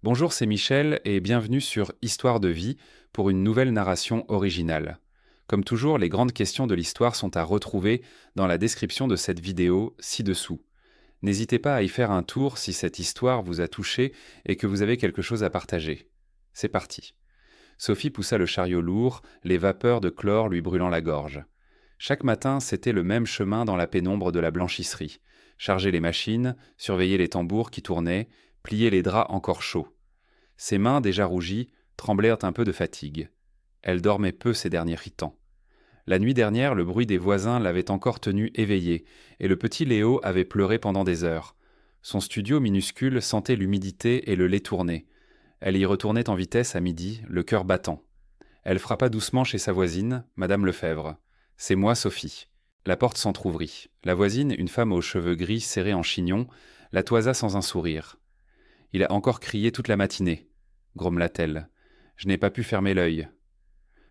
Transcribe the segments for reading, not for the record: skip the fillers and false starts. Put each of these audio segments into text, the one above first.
Bonjour, c'est Michel et bienvenue sur Histoire de vie pour une nouvelle narration originale. Comme toujours, les grandes questions de l'histoire sont à retrouver dans la description de cette vidéo ci-dessous. N'hésitez pas à y faire un tour si cette histoire vous a touché et que vous avez quelque chose à partager. C'est parti. Sophie poussa le chariot lourd, les vapeurs de chlore lui brûlant la gorge. Chaque matin, c'était le même chemin dans la pénombre de la blanchisserie. Charger les machines, surveiller les tambours qui tournaient, plier les draps encore chauds. Ses mains, déjà rougies, tremblèrent un peu de fatigue. Elle dormait peu ces derniers temps. La nuit dernière, le bruit des voisins l'avait encore tenue éveillée, et le petit Léo avait pleuré pendant des heures. Son studio minuscule sentait l'humidité et le lait tourné. Elle y retournait en vitesse à midi, le cœur battant. Elle frappa doucement chez sa voisine, Madame Lefebvre. « C'est moi, Sophie. » La porte s'entr'ouvrit. La voisine, une femme aux cheveux gris serrés en chignon, la toisa sans un sourire. « Il a encore crié toute la matinée, » grommela-t-elle. « Je n'ai pas pu fermer l'œil. »«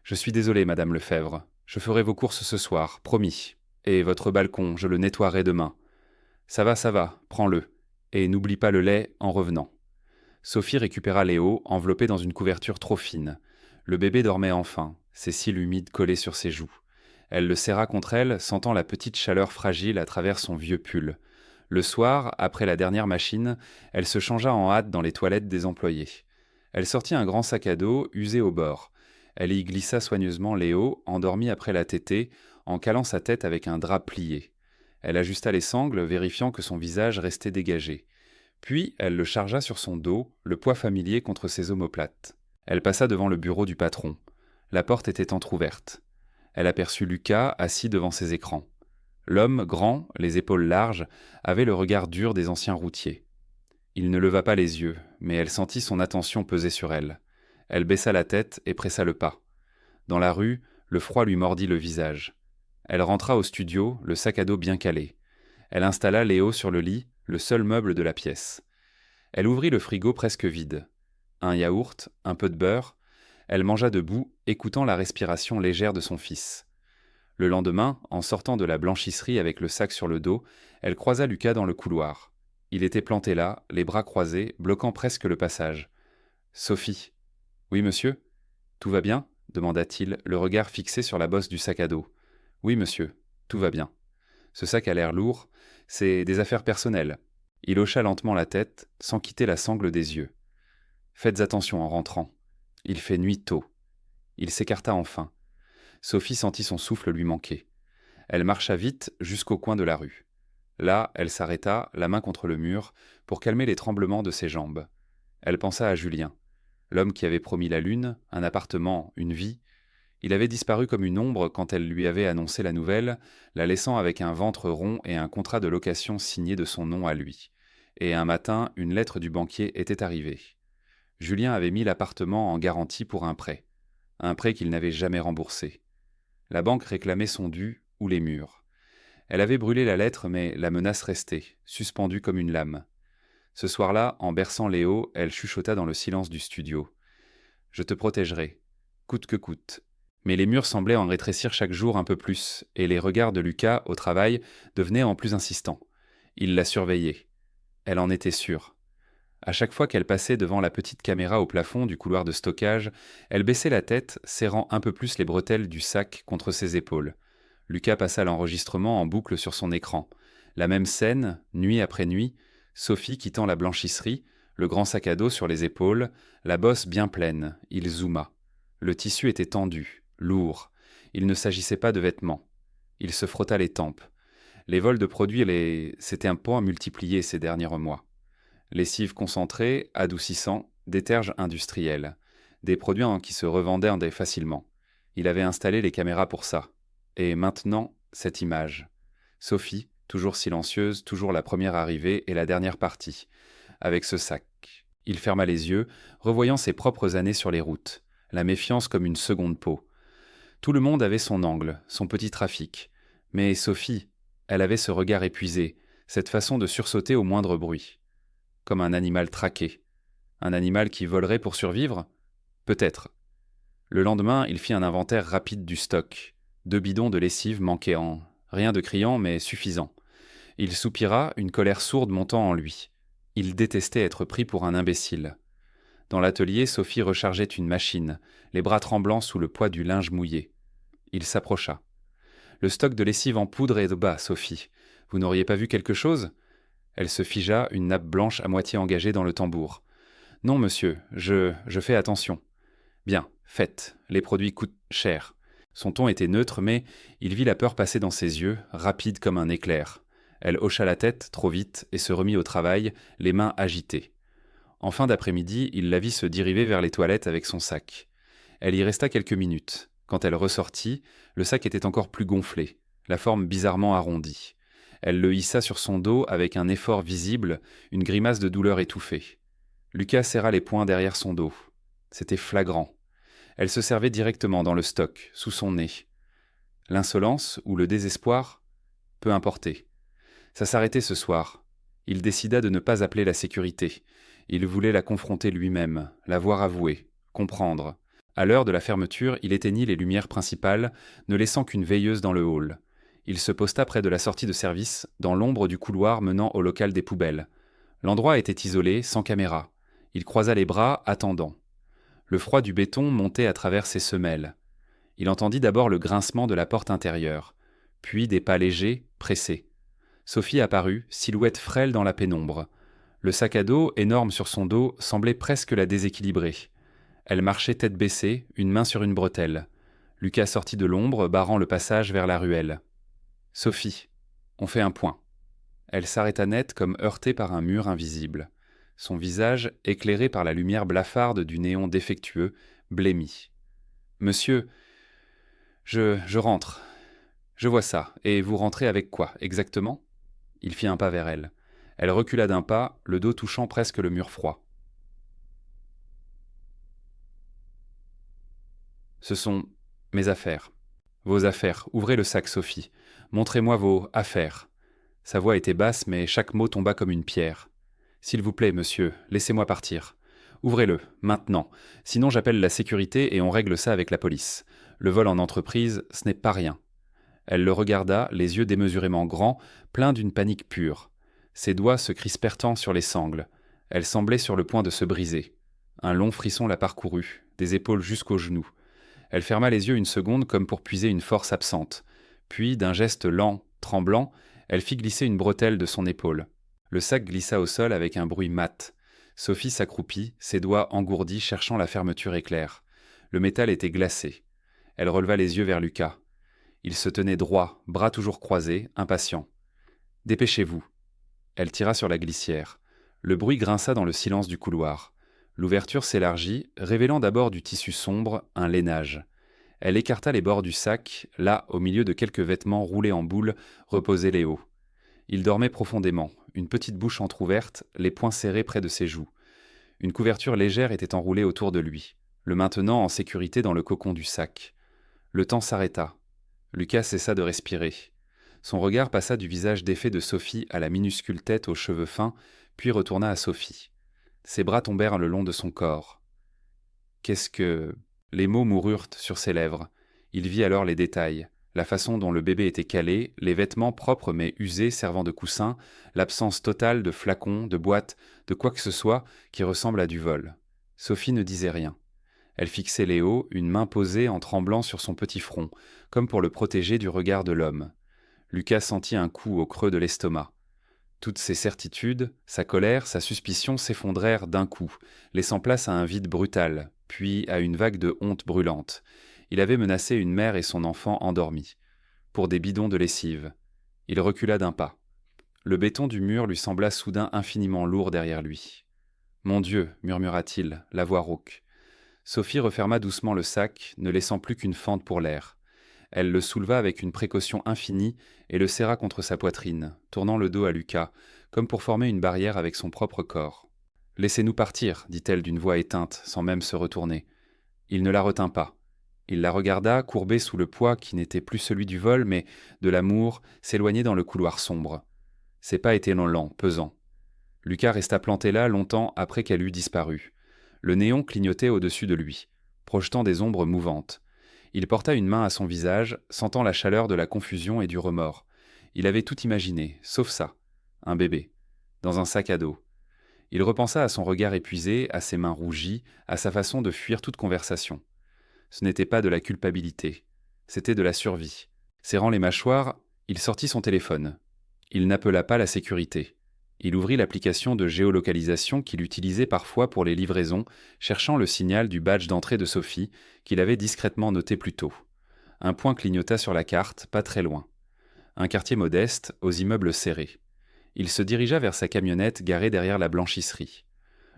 Je suis désolée, Madame Lefebvre. Je ferai vos courses ce soir, promis. Et votre balcon, je le nettoierai demain. Ça va, prends-le. Et n'oublie pas le lait en revenant. » Sophie récupéra Léo, enveloppé dans une couverture trop fine. Le bébé dormait enfin, ses cils humides collés sur ses joues. Elle le serra contre elle, sentant la petite chaleur fragile à travers son vieux pull. Le soir, après la dernière machine, elle se changea en hâte dans les toilettes des employés. Elle sortit un grand sac à dos, usé au bord. Elle y glissa soigneusement Léo, endormi après la tétée, en calant sa tête avec un drap plié. Elle ajusta les sangles, vérifiant que son visage restait dégagé. Puis, elle le chargea sur son dos, le poids familier contre ses omoplates. Elle passa devant le bureau du patron. La porte était entr'ouverte. Elle aperçut Lucas assis devant ses écrans. L'homme, grand, les épaules larges, avait le regard dur des anciens routiers. Il ne leva pas les yeux, mais elle sentit son attention peser sur elle. Elle baissa la tête et pressa le pas. Dans la rue, le froid lui mordit le visage. Elle rentra au studio, le sac à dos bien calé. Elle installa Léo sur le lit, le seul meuble de la pièce. Elle ouvrit le frigo presque vide. Un yaourt, un peu de beurre. Elle mangea debout, écoutant la respiration légère de son fils. Le lendemain, en sortant de la blanchisserie avec le sac sur le dos, elle croisa Lucas dans le couloir. Il était planté là, les bras croisés, bloquant presque le passage. « Sophie. »« Oui, monsieur. »« Tout va bien ?» demanda-t-il, le regard fixé sur la bosse du sac à dos. « Oui, monsieur. Tout va bien. » Ce sac a l'air lourd. C'est des affaires personnelles. Il hocha lentement la tête, sans quitter la sangle des yeux. « Faites attention en rentrant. Il fait nuit tôt. » Il s'écarta enfin. Sophie sentit son souffle lui manquer. Elle marcha vite jusqu'au coin de la rue. Là, elle s'arrêta, la main contre le mur, pour calmer les tremblements de ses jambes. Elle pensa à Julien, l'homme qui avait promis la lune, un appartement, une vie. Il avait disparu comme une ombre quand elle lui avait annoncé la nouvelle, la laissant avec un ventre rond et un contrat de location signé de son nom à lui. Et un matin, une lettre du banquier était arrivée. Julien avait mis l'appartement en garantie pour un prêt qu'il n'avait jamais remboursé. La banque réclamait son dû ou les murs. Elle avait brûlé la lettre, mais la menace restait, suspendue comme une lame. Ce soir-là, en berçant Léo, elle chuchota dans le silence du studio. « Je te protégerai, coûte que coûte. » Mais les murs semblaient en rétrécir chaque jour un peu plus, et les regards de Lucas, au travail, devenaient en plus insistants. Il la surveillait. Elle en était sûre. À chaque fois qu'elle passait devant la petite caméra au plafond du couloir de stockage, elle baissait la tête, serrant un peu plus les bretelles du sac contre ses épaules. Lucas passa l'enregistrement en boucle sur son écran. La même scène, nuit après nuit, Sophie quittant la blanchisserie, le grand sac à dos sur les épaules, la bosse bien pleine, il zooma. Le tissu était tendu, lourd. Il ne s'agissait pas de vêtements. Il se frotta les tempes. Les vols de produits, c'était un point multiplié ces derniers mois. Lessive concentrée, adoucissant, déterge industriel. Des produits qui se revendaient facilement. Il avait installé les caméras pour ça. Et maintenant, cette image. Sophie, toujours silencieuse, toujours la première arrivée et la dernière partie. Avec ce sac. Il ferma les yeux, revoyant ses propres années sur les routes. La méfiance comme une seconde peau. Tout le monde avait son angle, son petit trafic. Mais Sophie, elle avait ce regard épuisé, cette façon de sursauter au moindre bruit. Comme un animal traqué. Un animal qui volerait pour survivre ? Peut-être. Le lendemain, il fit un inventaire rapide du stock. 2 bidons de lessive manquaient en... Rien de criant, mais suffisant. Il soupira, une colère sourde montant en lui. Il détestait être pris pour un imbécile. Dans l'atelier, Sophie rechargeait une machine, les bras tremblants sous le poids du linge mouillé. Il s'approcha. « Le stock de lessive en poudre est bas, Sophie. Vous n'auriez pas vu quelque chose ?» Elle se figea, une nappe blanche à moitié engagée dans le tambour. « Non, monsieur, je fais attention. »« Bien, faites. Les produits coûtent cher. » Son ton était neutre, mais il vit la peur passer dans ses yeux, rapide comme un éclair. Elle hocha la tête, trop vite, et se remit au travail, les mains agitées. En fin d'après-midi, il la vit se diriger vers les toilettes avec son sac. Elle y resta quelques minutes. Quand elle ressortit, le sac était encore plus gonflé, la forme bizarrement arrondie. Elle le hissa sur son dos avec un effort visible, une grimace de douleur étouffée. Lucas serra les poings derrière son dos. C'était flagrant. Elle se servait directement dans le stock, sous son nez. L'insolence ou le désespoir? Peu importait. Ça s'arrêtait ce soir. Il décida de ne pas appeler la sécurité. Il voulait la confronter lui-même, la voir avouer, comprendre. À l'heure de la fermeture, il éteignit les lumières principales, ne laissant qu'une veilleuse dans le hall. Il se posta près de la sortie de service, dans l'ombre du couloir menant au local des poubelles. L'endroit était isolé, sans caméra. Il croisa les bras, attendant. Le froid du béton montait à travers ses semelles. Il entendit d'abord le grincement de la porte intérieure, puis des pas légers, pressés. Sophie apparut, silhouette frêle dans la pénombre. Le sac à dos, énorme sur son dos, semblait presque la déséquilibrer. Elle marchait tête baissée, une main sur une bretelle. Lucas sortit de l'ombre, barrant le passage vers la ruelle. « Sophie, on fait un point. » Elle s'arrêta net comme heurtée par un mur invisible. Son visage, éclairé par la lumière blafarde du néon défectueux, blêmit. « Monsieur, je rentre. Je vois ça. Et vous rentrez avec quoi, exactement ?» Il fit un pas vers elle. Elle recula d'un pas, le dos touchant presque le mur froid. « Ce sont mes affaires. Vos affaires. Ouvrez le sac, Sophie. Montrez-moi vos affaires. » Sa voix était basse, mais chaque mot tomba comme une pierre. « S'il vous plaît, monsieur, laissez-moi partir. Ouvrez-le, maintenant. Sinon j'appelle la sécurité et on règle ça avec la police. Le vol en entreprise, ce n'est pas rien. » Elle le regarda, les yeux démesurément grands, pleins d'une panique pure. Ses doigts se crispèrent tant sur les sangles. Elle semblait sur le point de se briser. Un long frisson la parcourut, des épaules jusqu'aux genoux. Elle ferma les yeux une seconde comme pour puiser une force absente. Puis, d'un geste lent, tremblant, elle fit glisser une bretelle de son épaule. Le sac glissa au sol avec un bruit mat. Sophie s'accroupit, ses doigts engourdis cherchant la fermeture éclair. Le métal était glacé. Elle releva les yeux vers Lucas. Il se tenait droit, bras toujours croisés, impatient. « Dépêchez-vous. » Elle tira sur la glissière. Le bruit grinça dans le silence du couloir. L'ouverture s'élargit, révélant d'abord du tissu sombre, un lainage. Elle écarta les bords du sac, là, au milieu de quelques vêtements roulés en boule, reposait Léo. Il dormait profondément, une petite bouche entr'ouverte, les poings serrés près de ses joues. Une couverture légère était enroulée autour de lui, le maintenant en sécurité dans le cocon du sac. Le temps s'arrêta. Lucas cessa de respirer. Son regard passa du visage défait de Sophie à la minuscule tête aux cheveux fins, puis retourna à Sophie. Ses bras tombèrent le long de son corps. Qu'est-ce que... Les mots moururent sur ses lèvres. Il vit alors les détails, la façon dont le bébé était calé, les vêtements propres mais usés servant de coussin, l'absence totale de flacons, de boîtes, de quoi que ce soit qui ressemble à du vol. Sophie ne disait rien. Elle fixait Léo, une main posée en tremblant sur son petit front, comme pour le protéger du regard de l'homme. Lucas sentit un coup au creux de l'estomac. Toutes ses certitudes, sa colère, sa suspicion s'effondrèrent d'un coup, laissant place à un vide brutal, puis à une vague de honte brûlante. Il avait menacé une mère et son enfant endormis, pour des bidons de lessive. Il recula d'un pas. Le béton du mur lui sembla soudain infiniment lourd derrière lui. « Mon Dieu !» murmura-t-il, la voix rauque. Sophie referma doucement le sac, ne laissant plus qu'une fente pour l'air. Elle le souleva avec une précaution infinie et le serra contre sa poitrine, tournant le dos à Lucas, comme pour former une barrière avec son propre corps. « Laissez-nous partir, » dit-elle d'une voix éteinte, sans même se retourner. Il ne la retint pas. Il la regarda, courbée sous le poids qui n'était plus celui du vol, mais de l'amour, s'éloigner dans le couloir sombre. Ses pas étaient lents, pesants. Lucas resta planté là longtemps après qu'elle eût disparu. Le néon clignotait au-dessus de lui, projetant des ombres mouvantes. Il porta une main à son visage, sentant la chaleur de la confusion et du remords. Il avait tout imaginé, sauf ça. Un bébé. Dans un sac à dos. Il repensa à son regard épuisé, à ses mains rougies, à sa façon de fuir toute conversation. Ce n'était pas de la culpabilité, c'était de la survie. Serrant les mâchoires, il sortit son téléphone. Il n'appela pas la sécurité. Il ouvrit l'application de géolocalisation qu'il utilisait parfois pour les livraisons, cherchant le signal du badge d'entrée de Sophie, qu'il avait discrètement noté plus tôt. Un point clignota sur la carte, pas très loin. Un quartier modeste, aux immeubles serrés. Il se dirigea vers sa camionnette garée derrière la blanchisserie.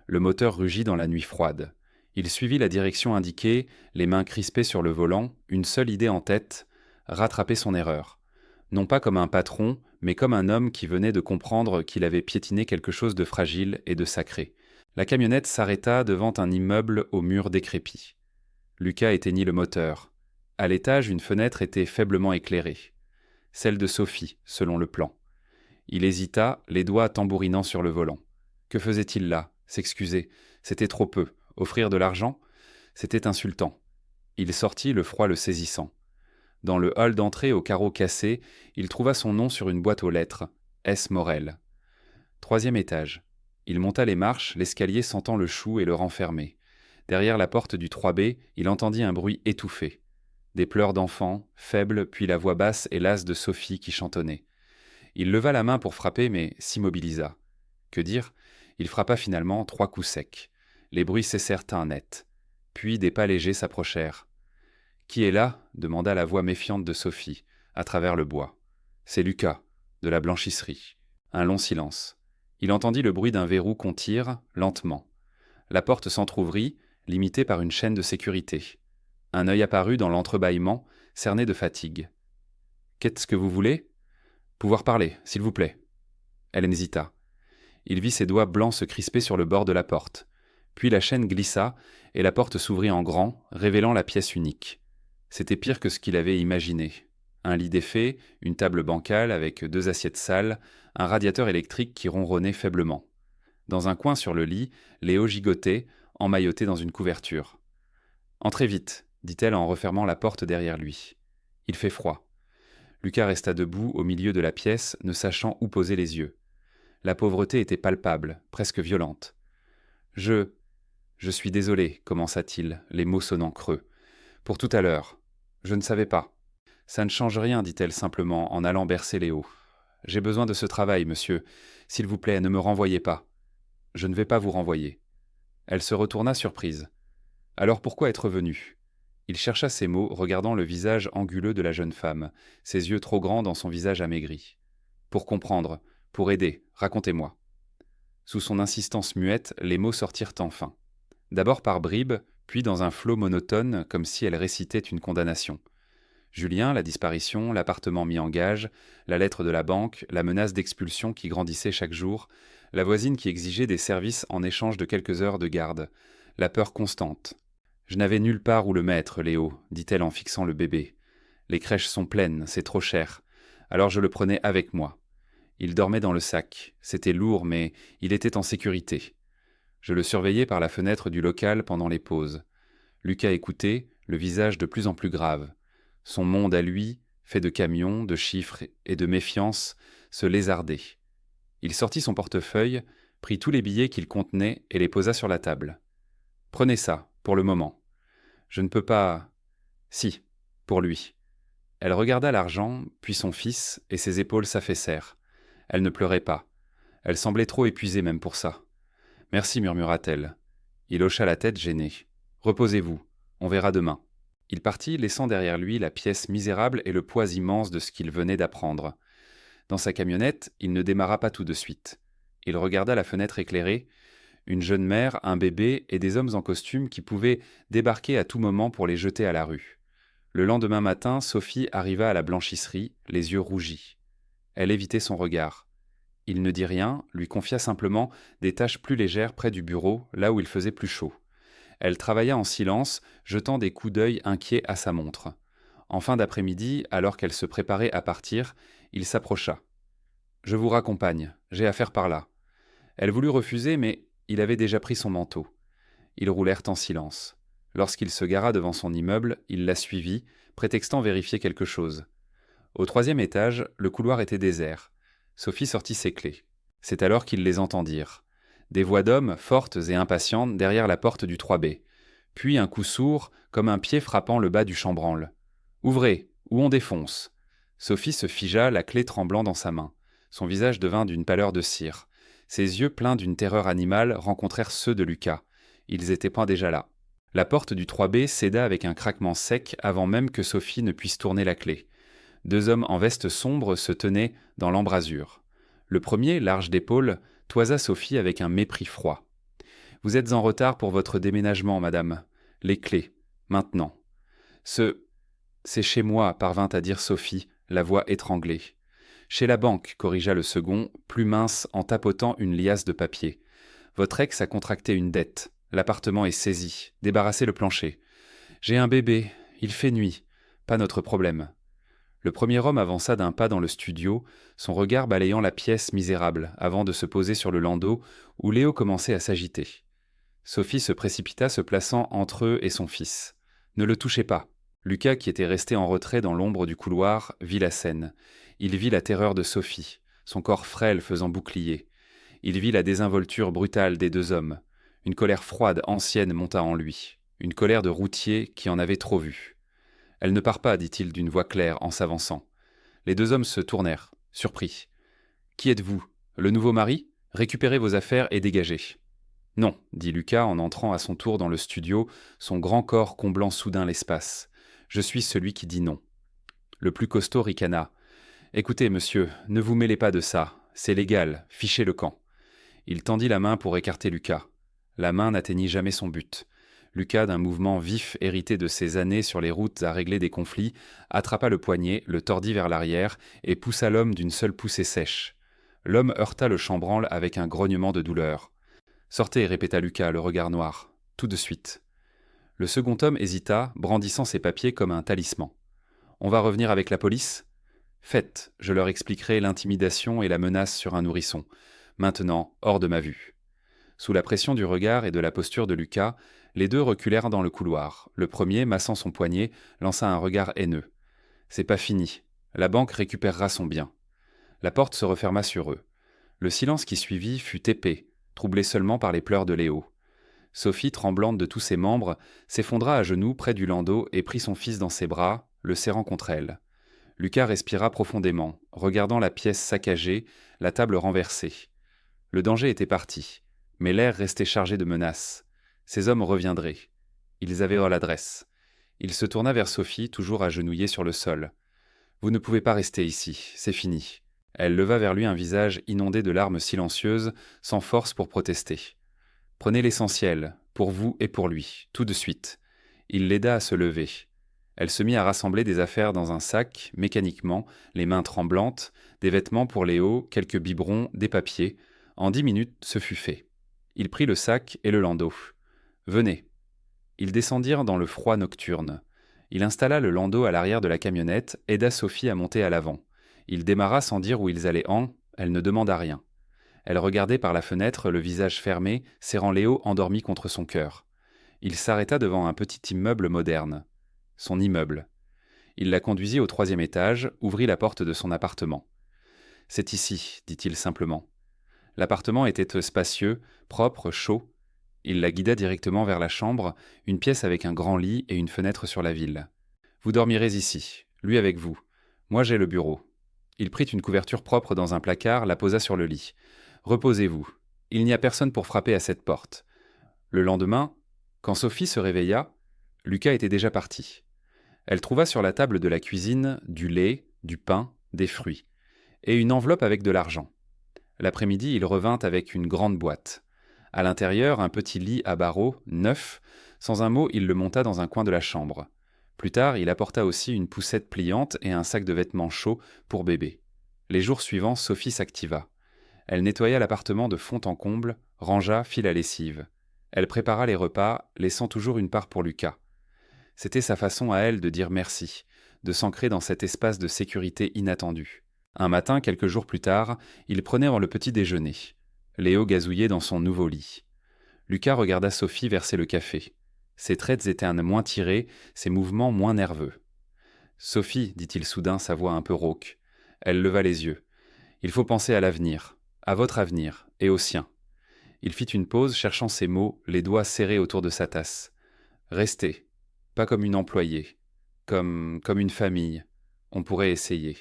Le moteur rugit dans la nuit froide. Il suivit la direction indiquée, les mains crispées sur le volant, une seule idée en tête, rattraper son erreur. Non pas comme un patron, mais comme un homme qui venait de comprendre qu'il avait piétiné quelque chose de fragile et de sacré. La camionnette s'arrêta devant un immeuble aux murs décrépits. Lucas éteignit le moteur. À l'étage, une fenêtre était faiblement éclairée. Celle de Sophie, selon le plan. Il hésita, les doigts tambourinant sur le volant. Que faisait-il là? S'excuser. C'était trop peu. Offrir de l'argent? C'était insultant. Il sortit, le froid le saisissant. Dans le hall d'entrée aux carreaux cassés, il trouva son nom sur une boîte aux lettres. S. Morel. 3e étage. Il monta les marches, l'escalier sentant le chou et le renfermer. Derrière la porte du 3B, il entendit un bruit étouffé. Des pleurs d'enfants, faibles, puis la voix basse et lasse de Sophie qui chantonnait. Il leva la main pour frapper, mais s'immobilisa. Que dire? Il frappa finalement 3 coups secs. Les bruits cessèrent net. Puis des pas légers s'approchèrent. « Qui est là ?» demanda la voix méfiante de Sophie, à travers le bois. « C'est Lucas, de la blanchisserie. » Un long silence. Il entendit le bruit d'un verrou qu'on tire, lentement. La porte s'entr'ouvrit, limitée par une chaîne de sécurité. Un œil apparut dans l'entrebâillement, cerné de fatigue. « Qu'est-ce que vous voulez ? » « Pouvoir parler, s'il vous plaît. » Elle hésita. Il vit ses doigts blancs se crisper sur le bord de la porte. Puis la chaîne glissa, et la porte s'ouvrit en grand, révélant la pièce unique. C'était pire que ce qu'il avait imaginé. Un lit défait, une table bancale avec 2 assiettes sales, un radiateur électrique qui ronronnait faiblement. Dans un coin sur le lit, Léo gigotait, emmailloté dans une couverture. « Entrez vite, » dit-elle en refermant la porte derrière lui. « Il fait froid. » Lucas resta debout au milieu de la pièce, ne sachant où poser les yeux. La pauvreté était palpable, presque violente. « Je suis désolé, » commença-t-il, les mots sonnant creux. « Pour tout à l'heure. Je ne savais pas. »« Ça ne change rien, » dit-elle simplement, en allant bercer Léo. « J'ai besoin de ce travail, monsieur. S'il vous plaît, ne me renvoyez pas. »« Je ne vais pas vous renvoyer. » Elle se retourna surprise. « Alors pourquoi être venu ?» Il chercha ses mots, regardant le visage anguleux de la jeune femme, ses yeux trop grands dans son visage amaigri. « Pour comprendre, pour aider, racontez-moi. » Sous son insistance muette, les mots sortirent enfin. D'abord par bribes, puis dans un flot monotone, comme si elle récitait une condamnation. Julien, la disparition, l'appartement mis en gage, la lettre de la banque, la menace d'expulsion qui grandissait chaque jour, la voisine qui exigeait des services en échange de quelques heures de garde, la peur constante. « Je n'avais nulle part où le mettre, Léo, » dit-elle en fixant le bébé. « Les crèches sont pleines, c'est trop cher. Alors je le prenais avec moi. Il dormait dans le sac. C'était lourd, mais il était en sécurité. Je le surveillais par la fenêtre du local pendant les pauses. Lucas écoutait, le visage de plus en plus grave. Son monde à lui, fait de camions, de chiffres et de méfiance, se lézardait. Il sortit son portefeuille, prit tous les billets qu'il contenait et les posa sur la table. « Prenez ça, pour le moment. Je ne peux pas... » « Si, pour lui. » Elle regarda l'argent, puis son fils, et ses épaules s'affaissèrent. Elle ne pleurait pas. Elle semblait trop épuisée même pour ça. « Merci, murmura-t-elle. Il hocha la tête gêné. « Reposez-vous, on verra demain. » Il partit, laissant derrière lui la pièce misérable et le poids immense de ce qu'il venait d'apprendre. Dans sa camionnette, il ne démarra pas tout de suite. Il regarda la fenêtre éclairée, une jeune mère, un bébé et des hommes en costume qui pouvaient débarquer à tout moment pour les jeter à la rue. Le lendemain matin, Sophie arriva à la blanchisserie, les yeux rougis. Elle évitait son regard. Il ne dit rien, lui confia simplement des tâches plus légères près du bureau, là où il faisait plus chaud. Elle travailla en silence, jetant des coups d'œil inquiets à sa montre. En fin d'après-midi, alors qu'elle se préparait à partir, il s'approcha. « Je vous raccompagne, j'ai affaire par là. » Elle voulut refuser, mais il avait déjà pris son manteau. Ils roulèrent en silence. Lorsqu'il se gara devant son immeuble, il la suivit, prétextant vérifier quelque chose. Au 3e étage, le couloir était désert. Sophie sortit ses clés. C'est alors qu'ils les entendirent. Des voix d'hommes, fortes et impatientes, derrière la porte du 3B. Puis un coup sourd, comme un pied frappant le bas du chambranle. « Ouvrez, ou on défonce !» Sophie se figea, la clé tremblant dans sa main. Son visage devint d'une pâleur de cire. Ses yeux, pleins d'une terreur animale, rencontrèrent ceux de Lucas. Ils étaient pas déjà là. La porte du 3B céda avec un craquement sec avant même que Sophie ne puisse tourner la clé. Deux hommes en veste sombre se tenaient dans l'embrasure. Le premier, large d'épaules, toisa Sophie avec un mépris froid. « Vous êtes en retard pour votre déménagement, madame. Les clés. Maintenant. »« C'est chez moi, parvint à dire Sophie, la voix étranglée. Chez la banque, corrigea le second, plus mince en tapotant une liasse de papier. Votre ex a contracté une dette. L'appartement est saisi. Débarrassez le plancher. J'ai un bébé. Il fait nuit. Pas notre problème. » Le premier homme avança d'un pas dans le studio, son regard balayant la pièce misérable, avant de se poser sur le landau, où Léo commençait à s'agiter. Sophie se précipita, se plaçant entre eux et son fils. « Ne le touchez pas !» Lucas, qui était resté en retrait dans l'ombre du couloir, vit la scène. Il vit la terreur de Sophie, son corps frêle faisant bouclier. Il vit la désinvolture brutale des deux hommes. Une colère froide, ancienne monta en lui. Une colère de routier qui en avait trop vu. « Elle ne part pas, dit-il d'une voix claire en s'avançant. Les deux hommes se tournèrent, surpris. « Qui êtes-vous? Le nouveau mari? Récupérez vos affaires et dégagez. »« Non, dit Lucas en entrant à son tour dans le studio, son grand corps comblant soudain l'espace. Je suis celui qui dit non. » Le plus costaud ricana. « Écoutez, monsieur, ne vous mêlez pas de ça. C'est légal, fichez le camp. » Il tendit la main pour écarter Lucas. La main n'atteignit jamais son but. Lucas, d'un mouvement vif hérité de ses années sur les routes à régler des conflits, attrapa le poignet, le tordit vers l'arrière et poussa l'homme d'une seule poussée sèche. L'homme heurta le chambranle avec un grognement de douleur. « Sortez, répéta Lucas, le regard noir. Tout de suite. » Le second homme hésita, brandissant ses papiers comme un talisman. « On va revenir avec la police ? » ?»« Faites, je leur expliquerai l'intimidation et la menace sur un nourrisson. Maintenant, hors de ma vue. » Sous la pression du regard et de la posture de Lucas, les deux reculèrent dans le couloir. Le premier, massant son poignet, lança un regard haineux. « C'est pas fini. La banque récupérera son bien. » La porte se referma sur eux. Le silence qui suivit fut épais, troublé seulement par les pleurs de Léo. Sophie, tremblante de tous ses membres, s'effondra à genoux près du landau et prit son fils dans ses bras, le serrant contre elle. Lucas respira profondément, regardant la pièce saccagée, la table renversée. Le danger était parti, mais l'air restait chargé de menaces. Ces hommes reviendraient. Ils avaient l'adresse. Il se tourna vers Sophie, toujours agenouillée sur le sol. « Vous ne pouvez pas rester ici, c'est fini. » Elle leva vers lui un visage inondé de larmes silencieuses, sans force pour protester. « Prenez l'essentiel, pour vous et pour lui, tout de suite. » Il l'aida à se lever. Elle se mit à rassembler des affaires dans un sac, mécaniquement, les mains tremblantes, des vêtements pour Léo, quelques biberons, des papiers. En 10 minutes, ce fut fait. Il prit le sac et le landau. « Venez. » Ils descendirent dans le froid nocturne. Il installa le landau à l'arrière de la camionnette, aida Sophie à monter à l'avant. Il démarra sans dire où ils allaient elle ne demanda rien. Elle regardait par la fenêtre, le visage fermé, serrant Léo endormi contre son cœur. Il s'arrêta devant un petit immeuble moderne. Son immeuble. Il la conduisit au 3e étage, ouvrit la porte de son appartement. « C'est ici, dit-il simplement. » L'appartement était spacieux, propre, chaud. Il la guida directement vers la chambre, une pièce avec un grand lit et une fenêtre sur la ville. « Vous dormirez ici, lui avec vous. Moi j'ai le bureau. » Il prit une couverture propre dans un placard, la posa sur le lit. « Reposez-vous. Il n'y a personne pour frapper à cette porte. » Le lendemain, quand Sophie se réveilla, Lucas était déjà parti. Elle trouva sur la table de la cuisine du lait, du pain, des fruits, et une enveloppe avec de l'argent. L'après-midi, il revint avec une grande boîte. À l'intérieur, un petit lit à barreaux, neuf. Sans un mot, il le monta dans un coin de la chambre. Plus tard, il apporta aussi une poussette pliante et un sac de vêtements chauds pour bébé. Les jours suivants, Sophie s'activa. Elle nettoya l'appartement de fond en comble, rangea, fit la lessive. Elle prépara les repas, laissant toujours une part pour Lucas. C'était sa façon à elle de dire merci, de s'ancrer dans cet espace de sécurité inattendu. Un matin, quelques jours plus tard, ils prenaient le petit déjeuner. Léo gazouillait dans son nouveau lit. Lucas regarda Sophie verser le café. Ses traits étaient moins tirés, ses mouvements moins nerveux. « Sophie, dit-il soudain, sa voix un peu rauque. » Elle leva les yeux. « Il faut penser à l'avenir, à votre avenir et au sien. » Il fit une pause, cherchant ses mots, les doigts serrés autour de sa tasse. Rester, pas comme une employée, comme une famille. On pourrait essayer.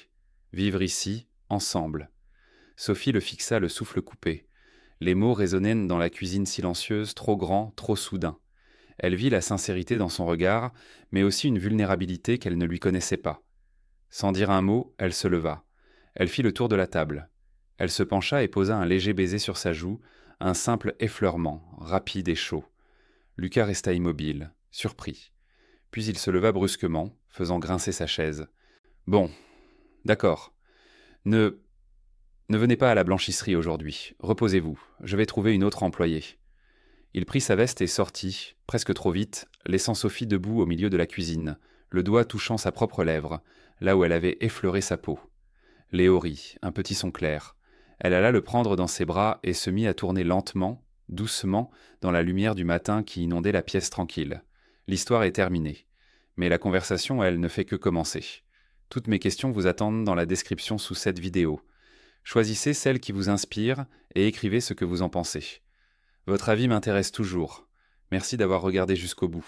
Vivre ici, ensemble. Sophie le fixa, le souffle coupé. Les mots résonnaient dans la cuisine silencieuse, trop grand, trop soudain. Elle vit la sincérité dans son regard, mais aussi une vulnérabilité qu'elle ne lui connaissait pas. Sans dire un mot, elle se leva. Elle fit le tour de la table. Elle se pencha et posa un léger baiser sur sa joue, un simple effleurement, rapide et chaud. Lucas resta immobile, surpris. Puis il se leva brusquement, faisant grincer sa chaise. « Bon, d'accord. Ne venez pas à la blanchisserie aujourd'hui. Reposez-vous. Je vais trouver une autre employée. » Il prit sa veste et sortit, presque trop vite, laissant Sophie debout au milieu de la cuisine, le doigt touchant sa propre lèvre, là où elle avait effleuré sa peau. Léo rit, un petit son clair. Elle alla le prendre dans ses bras et se mit à tourner lentement, doucement, dans la lumière du matin qui inondait la pièce tranquille. L'histoire est terminée. Mais la conversation, elle, ne fait que commencer. Toutes mes questions vous attendent dans la description sous cette vidéo. Choisissez celle qui vous inspire et écrivez ce que vous en pensez. Votre avis m'intéresse toujours. Merci d'avoir regardé jusqu'au bout.